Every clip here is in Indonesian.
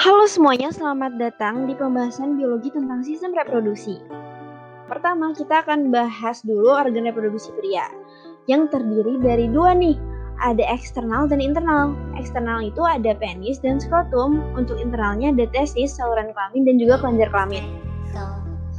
Halo semuanya, selamat datang di pembahasan biologi tentang sistem reproduksi. Pertama, kita akan bahas dulu organ reproduksi pria yang terdiri dari dua nih, ada eksternal dan internal. Eksternal itu ada penis dan skrotum, untuk internalnya ada testis, saluran kelamin, dan juga kelenjar kelamin.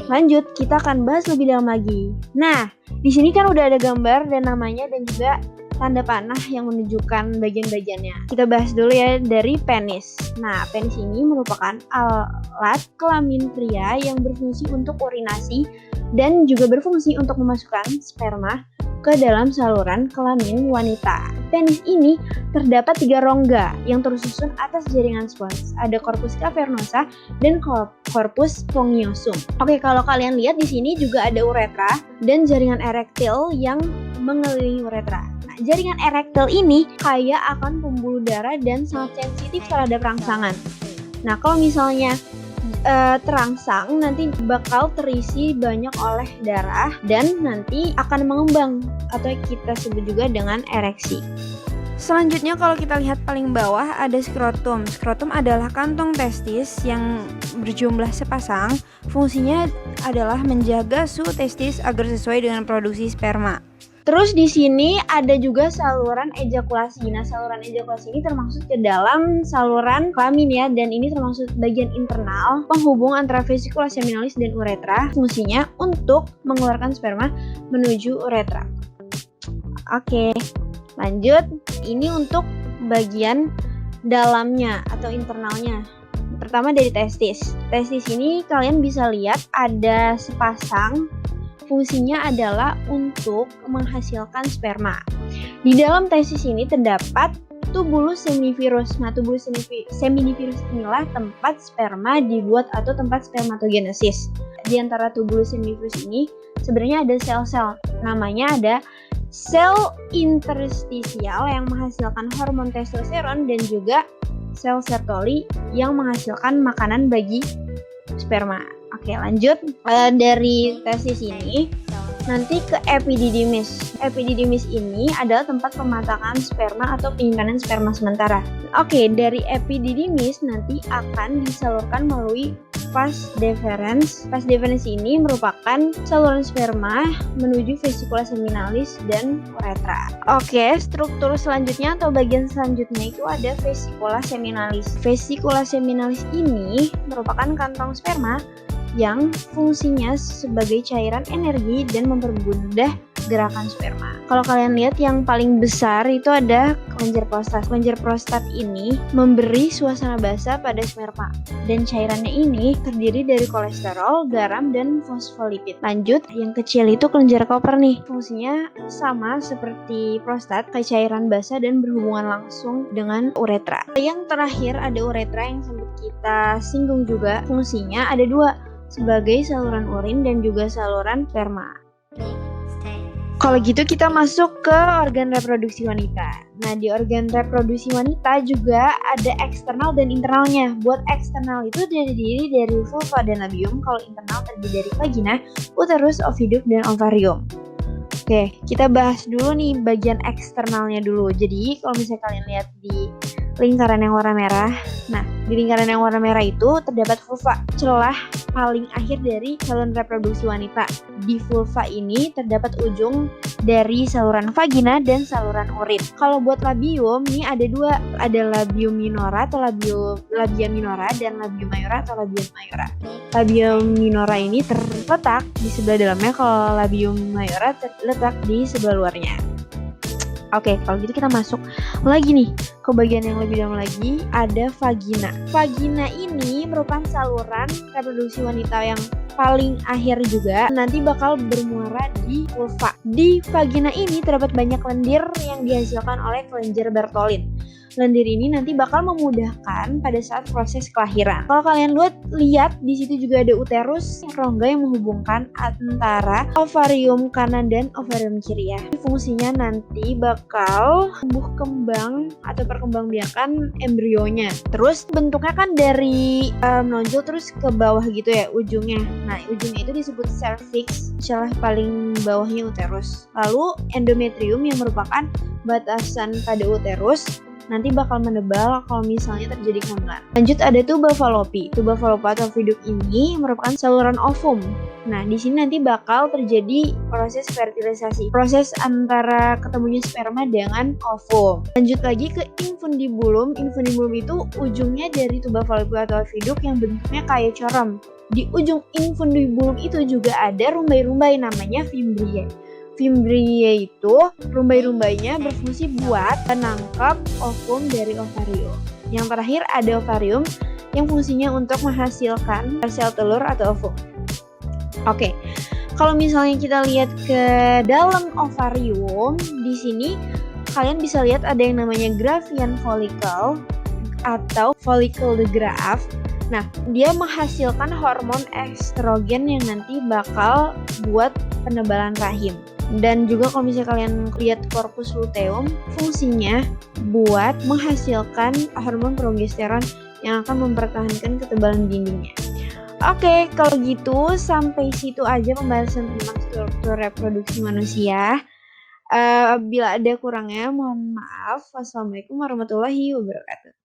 Lanjut, kita akan bahas lebih dalam lagi. Nah, di sini kan udah ada gambar dan namanya dan juga tanda panah yang menunjukkan bagian-bagiannya. Kita bahas dulu ya dari penis. Nah, penis ini merupakan alat kelamin pria yang berfungsi untuk urinasi dan juga berfungsi untuk memasukkan sperma ke dalam saluran kelamin wanita. Penis ini terdapat 3 rongga yang tersusun atas jaringan spons. Ada corpus cavernosa dan corpus spongiosum. Oke, kalau kalian lihat di sini juga ada uretra dan jaringan erektil yang mengelilingi uretra. Jaringan erektil ini kaya akan pembuluh darah dan sangat sensitif terhadap rangsangan. Nah, kalau misalnya terangsang, nanti bakal terisi banyak oleh darah dan nanti akan mengembang atau kita sebut juga dengan ereksi. Selanjutnya kalau kita lihat paling bawah ada skrotum. Skrotum adalah kantong testis yang berjumlah sepasang. Fungsinya adalah menjaga suhu testis agar sesuai dengan produksi sperma. Terus di sini ada juga saluran ejakulasi. Nah, saluran ejakulasi ini termasuk ke dalam saluran kelamin ya, dan ini termasuk bagian internal penghubung antara vesicula seminalis dan uretra. Fungsinya untuk mengeluarkan sperma menuju uretra. Oke, lanjut. Ini untuk bagian dalamnya atau internalnya. Pertama dari testis. Testis ini kalian bisa lihat ada sepasang. Fungsinya adalah untuk menghasilkan sperma. Di dalam testis ini terdapat tubulus seminiferus. Nah, tubulus seminiferus inilah tempat sperma dibuat atau tempat spermatogenesis. Di antara tubulus seminiferus ini sebenarnya ada sel-sel. Namanya ada sel interstisial yang menghasilkan hormon testosteron dan juga sel Sertoli yang menghasilkan makanan bagi sperma. Oke, lanjut dari testis ini nanti ke epididymis. Epididymis ini adalah tempat pematakan sperma atau penyimpanan sperma sementara. Oke, dari epididymis nanti akan disalurkan melalui vas deferens. Vas deferens ini merupakan saluran sperma menuju vesicula seminalis dan uretra. Oke, struktur selanjutnya atau bagian selanjutnya itu ada vesicula seminalis. Vesicula seminalis ini merupakan kantong sperma yang fungsinya sebagai cairan energi dan mempermudah gerakan sperma. Kalau kalian lihat yang paling besar itu ada kelenjar prostat. Kelenjar prostat ini memberi suasana basah pada sperma dan cairannya ini terdiri dari kolesterol, garam, dan fosfolipid. Lanjut, yang kecil itu kelenjar Koper nih. Fungsinya sama seperti prostat, kayak cairan basah dan berhubungan langsung dengan uretra. Yang terakhir ada uretra yang sempat kita singgung juga. Fungsinya ada 2, sebagai saluran urin dan juga saluran sperma. Kalau gitu kita masuk ke organ reproduksi wanita. Nah, di organ reproduksi wanita juga ada eksternal dan internalnya. Buat eksternal itu terdiri dari vulva dan labium, kalau internal terdiri dari vagina, uterus, oviduk, dan ovarium. Oke, kita bahas dulu nih bagian eksternalnya dulu. Jadi, kalau misalnya kalian lihat di lingkaran yang warna merah. Nah, di lingkaran yang warna merah itu terdapat vulva, celah paling akhir dari saluran reproduksi wanita. Di vulva ini terdapat ujung dari saluran vagina dan saluran urin. Kalau buat labium, ini ada 2, ada labium minora atau labia minora dan labium mayora atau labium mayora. Labium minora ini terletak di sebelah dalamnya, kalau labium mayora terletak di sebelah luarnya. Oke, kalau gitu kita masuk lagi nih ke bagian yang lebih dalam lagi, ada vagina. Vagina ini merupakan saluran reproduksi wanita yang paling akhir juga, nanti bakal bermuara di vulva. Di vagina ini terdapat banyak lendir yang dihasilkan oleh kelenjar Bartholin. Lendir ini nanti bakal memudahkan pada saat proses kelahiran. Kalau kalian lihat di situ juga ada uterus, rongga yang menghubungkan antara ovarium kanan dan ovarium kiri ya. Fungsinya nanti bakal tumbuh kembang atau perkembangbiakan embrionya. Terus bentuknya kan dari menonjol terus ke bawah gitu ya ujungnya. Nah, ujungnya itu disebut cervix, celah paling bawahnya uterus. Lalu endometrium yang merupakan batasan pada uterus nanti bakal menebal kalau misalnya terjadi kehamilan. Lanjut ada tuba fallopi. Tuba fallopi atau oviduk ini merupakan saluran ovum. Nah, di sini nanti bakal terjadi proses fertilisasi, proses antara ketemunya sperma dengan ovum. Lanjut lagi ke infundibulum. Infundibulum itu ujungnya dari tuba fallopi atau oviduk yang bentuknya kayak corong. Di ujung infundibulum itu juga ada rumbai-rumbai namanya fimbriae. Fimbriae itu rumbai-rumbainya berfungsi buat menangkap ovum dari ovarium. Yang terakhir ada ovarium yang fungsinya untuk menghasilkan sel telur atau ovum. Oke, kalau misalnya kita lihat ke dalam ovarium, di sini kalian bisa lihat ada yang namanya Graafian follicle atau follicle de Graaf. Nah, dia menghasilkan hormon estrogen yang nanti bakal buat penebalan rahim. Dan juga kalau misalnya kalian lihat corpus luteum, fungsinya buat menghasilkan hormon progesteron yang akan mempertahankan ketebalan dindingnya. Oke, kalau gitu sampai situ aja pembahasan tentang struktur reproduksi manusia. Bila ada kurangnya, mohon maaf. Wassalamualaikum warahmatullahi wabarakatuh.